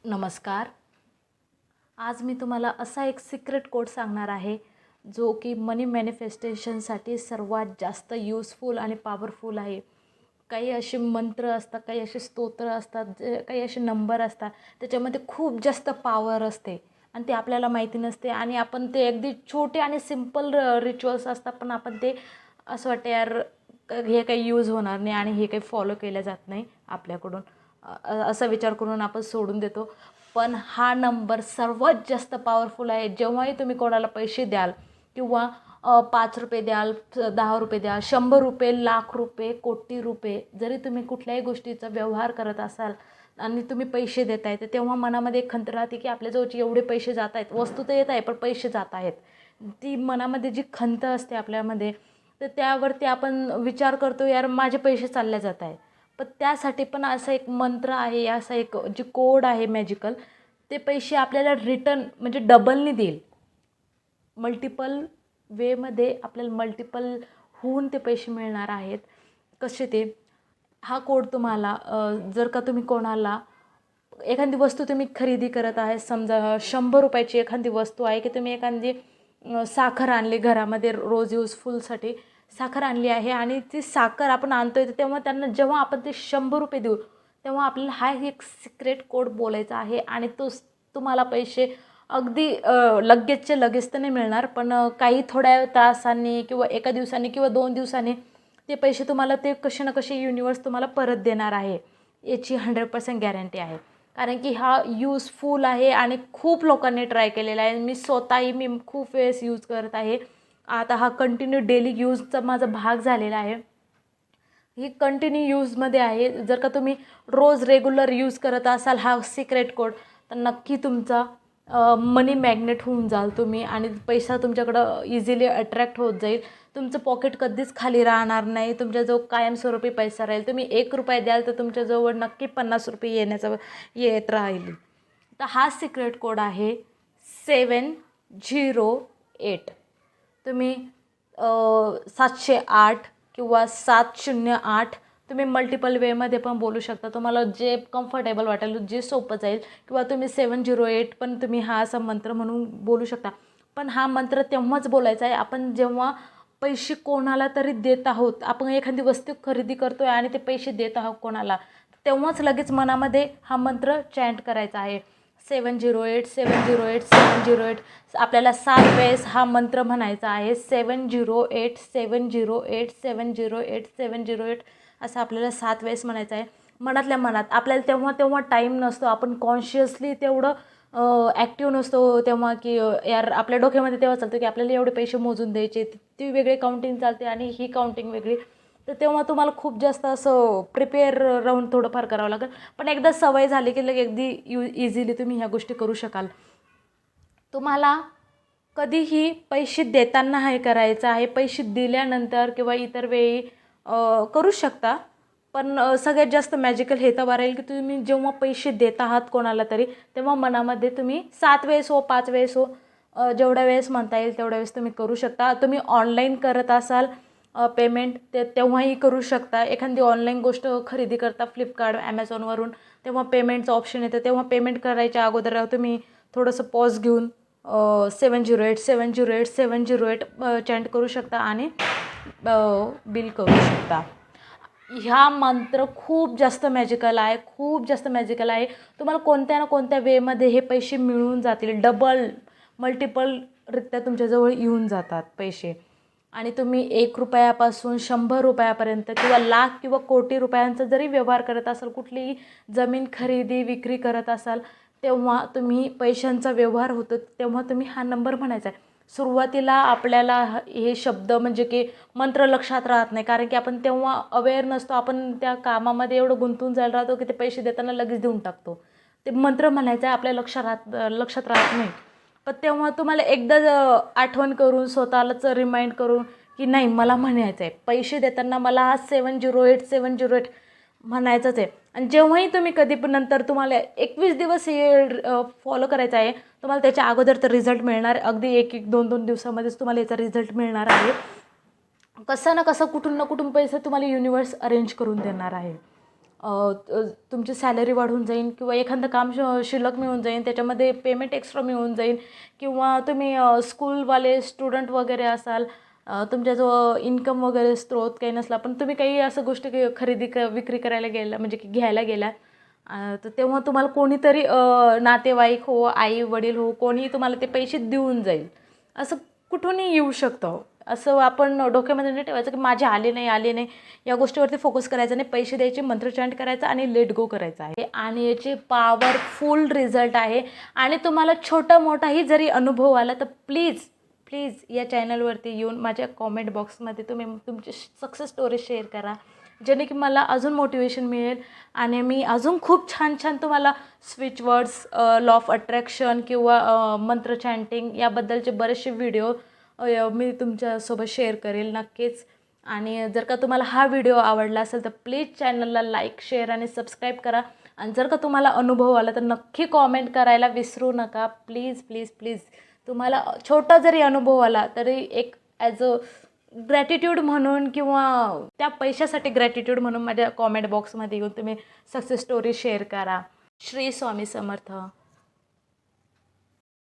नमस्कार. आज मी तुम्हाला असा एक सिक्रेट कोड सांगणार आहे, जो की मनी मॅनिफेस्टेशनसाठी सर्वात जास्त युजफुल आणि पॉवरफुल आहे. काही असे मंत्र असतात, काही असे स्तोत्र असतात, काही असे नंबर असतात, त्याच्यामध्ये खूप जास्त पॉवर असते आणि ते आपल्याला माहिती नसते आणि आपण ते अगदी छोटे आणि सिंपल रिच्युअल्स असतात, पण आपण ते असं वाटतं यार हे काही यूज होणार नाही आणि हे काही फॉलो केलं जात नाही आपल्याकडून. असा विचार करून आपण सोडून देतो. पण हा नंबर सर्वात जास्त पॉवरफुल आहे. जेव्हाही तुम्ही कोणाला पैसे द्याल किंवा ₹5 द्याल, ₹10 द्याल, ₹100, ₹1,00,000, कोटी रुपये, जरी तुम्ही कुठल्याही गोष्टीचा व्यवहार करत असाल आणि तुम्ही पैसे देत आहे, तर तेव्हा मनामध्ये एक खंत राहते की आपल्याजवळचे एवढे पैसे जात आहेत. वस्तू तर येत आहे, पण पैसे जात आहेत. ती मनामध्ये जी खंत असते आपल्यामध्ये, तर त्यावरती आपण विचार करतो, यार माझे पैसे चालले जात आहे. पण त्यासाठी पण असा एक मंत्र आहे, असा एक जे कोड आहे मॅजिकल, ते पैसे आपल्याला रिटर्न म्हणजे डबलनी देईल. मल्टिपल वेमध्ये आपल्याला मल्टिपल होऊन ते पैसे मिळणार आहेत. कसे ते? हा कोड तुम्हाला जर का तुम्ही कोणाला एखादी वस्तू तुम्ही खरेदी करत आहे, समजा ₹100 एखादी वस्तू आहे की तुम्ही एखादी साखर आणली घरामध्ये रोज यूजफुलसाठी साखर आणली आहे आणि ती साखर आपण आणतोय, तर तेव्हा त्यांना जेव्हा आपण ते ₹100 देऊ, तेव्हा आपल्याला हा एक सिक्रेट कोड बोलायचा आहे आणि तो तुम्हाला पैसे अगदी लगेचच्या लगेच तर नाही मिळणार, पण काही थोड्या तासांनी किंवा एका दिवसांनी किंवा 2 दिवसांनी ते पैसे तुम्हाला ते कसे ना कसे युनिवर्स तुम्हाला परत देणार आहे. याची 100% गॅरंटी आहे. कारण की हा यूजफुल आहे आणि खूप लोकांनी ट्राय केलेला आहे. मी खूप वेळेस यूज करत आहे. आता हा कंटिन्यू डेली यूजचा माझा भाग झालेला आहे. ही कंटिन्यू यूजमध्ये आहे. जर का तुम्ही रोज रेग्युलर यूज करत असाल हा सिक्रेट कोड, तर नक्की तुमचा मनी मॅग्नेट होऊन जाल तुम्ही आणि पैसा तुमच्याकडं इझिली अट्रॅक्ट होत जाईल. तुमचं पॉकेट कधीच खाली राहणार नाही. तुमच्याजवळ कायमस्वरूपी पैसा राहील. तुम्ही ₹1 द्याल तर तुमच्याजवळ नक्की ₹50 येत राहील. तर हा सिक्रेट कोड आहे 708. तुम्ही 708 किंवा 708 तुम्ही मल्टिपल वेमध्ये पण बोलू शकता. तुम्हाला जे कम्फर्टेबल वाटेल, जे सोपं जाईल किंवा तुम्ही 708 पण तुम्ही हा असा मंत्र म्हणून बोलू शकता. पण हा मंत्र तेव्हाच बोलायचा आहे आपण जेव्हा पैसे कोणाला तरी देत आहोत. आपण एखादी वस्तू खरेदी करतोय आणि ते पैसे देत आहोत कोणाला, तेव्हाच लगेच मनामध्ये हा मंत्र चॅन्ट करायचा आहे. 708 708 708 आपल्याला 7 वेळेस हा मंत्र म्हणायचा आहे. 708 708 708 708 असं आपल्याला 7 वेळेस म्हणायचं आहे. मनातल्या मनात आपल्याला तेव्हा तेव्हा टाईम नसतो. आपण कॉन्शियसली तेवढं ॲक्टिव्ह नसतो तेव्हा की यार आपल्या डोक्यामध्ये तेव्हा चालतं की आपल्याला एवढे पैसे मोजून द्यायचे. ती वेगळी काउंटिंग चालते आणि ही काउंटिंग वेगळी. तर तेव्हा तुम्हाला खूप जास्त असं प्रिपेअर राहून थोडंफार करावं लागेल. पण एकदा सवय झाली की लगे अगदी इझिली तुम्ही ह्या गोष्टी करू शकाल. तुम्हाला कधीही पैसे देताना हे करायचं आहे. पैसे दिल्यानंतर किंवा इतर वेळी करू शकता. पण सगळ्यात जास्त मॅजिकल हे तर राहील की तुम्ही जेव्हा पैसे देत आहात कोणाला तरी, तेव्हा मनामध्ये तुम्ही 7 वेळेस हो, 5 वेळेस हो, जेवढ्या वेळेस म्हणता येईल तेवढ्या वेळेस तुम्ही करू शकता. तुम्ही ऑनलाईन करत असाल पेमेंट तेव्हाही करू शकता. एखादी ऑनलाईन गोष्ट खरेदी करता Flipkart, Amazonवरून, तेव्हा पेमेंटचं ऑप्शन येतं. तेव्हा पेमेंट करायच्या अगोदर तुम्ही थोडंसं पॉज घेऊन 708 708 708 चॅन्ट करू शकता आणि बिल करू शकता. ह्या मंत्र खूप जास्त मॅजिकल आहे, खूप जास्त मॅजिकल आहे. तुम्हाला कोणत्या ना कोणत्या वेमध्ये हे पैसे मिळून जातील. डबल, मल्टिपलरित्या तुमच्याजवळ येऊन जातात पैसे आणि तुम्ही ₹1 ₹100 किंवा लाख किंवा कोटी रुपयांचा जरी व्यवहार करत असाल, कुठलीही जमीन खरेदी विक्री करत असाल, तेव्हा तुम्ही पैशांचा व्यवहार होतो, तेव्हा तुम्ही हा नंबर म्हणायचा आहे. सुरुवातीला आपल्याला हे शब्द म्हणजे की मंत्र लक्षात राहत नाही, कारण की आपण तेव्हा अवेअर नसतो. आपण त्या कामामध्ये एवढं गुंतून जायला राहतो की ते पैसे देताना लगेच देऊन टाकतो. ते मंत्र म्हणायचं आहे आपल्या लक्षात राहत नाही. पण तेव्हा तुम्हाला एकदा आठवण करून स्वतःलाच रिमाइंड करून की नाही मला म्हणायचं आहे. पैसे देताना मला हा 708 708 म्हणायचंच आहे. आणि जेव्हाही तुम्ही कधी पण नंतर तुम्हाला 21 दिवस हे फॉलो करायचं आहे. तुम्हाला त्याच्या अगोदर तर रिझल्ट मिळणार. अगदी 1-1 2-2 दिवसामध्येच तुम्हाला याचा रिझल्ट मिळणार आहे. कसं ना कसं, कुठून ना कुठून पैसे तुम्हाला युनिवर्स अरेंज करून देणार आहे. तुमची सॅलरी वाढून जाईल किंवा एखादं काम शिल्लक मिळून जाईल, त्याच्यामध्ये पेमेंट एक्स्ट्रा मिळून जाईल किंवा तुम्ही स्कूलवाले स्टुडंट वगैरे असाल, तुमच्याजवळ इन्कम वगैरे स्रोत काही नसला पण तुम्ही काही असं गोष्टी खरेदी विक्री करायला गेला म्हणजे की घ्यायला गेला, तर तेव्हा तुम्हाला कोणीतरी नातेवाईक हो, आई वडील हो, कोणी तुम्हाला ते पैसे देऊन जाईल. असं कुठूनही येऊ शकतं हो. असं आपण डोक्यामध्ये नाही ठेवायचं की माझे आले नाही आले नाही, या गोष्टीवरती फोकस करायचा नाही. पैसे द्यायचे, मंत्र चॅन्ट करायचा आणि लेट गो करायचा आहे. आणि याचे पॉवरफुल रिझल्ट आहे. आणि तुम्हाला छोटा मोठाही जरी अनुभव आला तर प्लीज प्लीज या चॅनलवरती येऊन माझ्या कॉमेंट बॉक्समध्ये तुम्ही तुमची सक्सेस स्टोरी शेअर करा, जेणे की मला अजून मोटिवेशन मिळेल आणि मी अजून खूप छान छान तुम्हाला switch words, law of attraction किंवा मंत्र चॅन्टिंग याबद्दलचे बरेचसे व्हिडिओ मी तुमच्यासोबत शेअर करेल नक्कीच. आणि जर का तुम्हाला हा व्हिडिओ आवडला असेल तर प्लीज चॅनलला लाईक, शेअर आणि सबस्क्राईब करा. आणि जर का तुम्हाला अनुभव आला तर नक्की कॉमेंट करायला विसरू नका. Please please please. तुम्हाला छोटा जरी अनुभव आला तरी एक ॲज अ ग्रॅटिट्यूड म्हणून किंवा त्या पैशासाठी ग्रॅटिट्यूड म्हणून माझ्या कॉमेंट बॉक्समध्ये येऊन तुम्ही सक्सेस स्टोरी शेअर करा. श्री स्वामी समर्थ.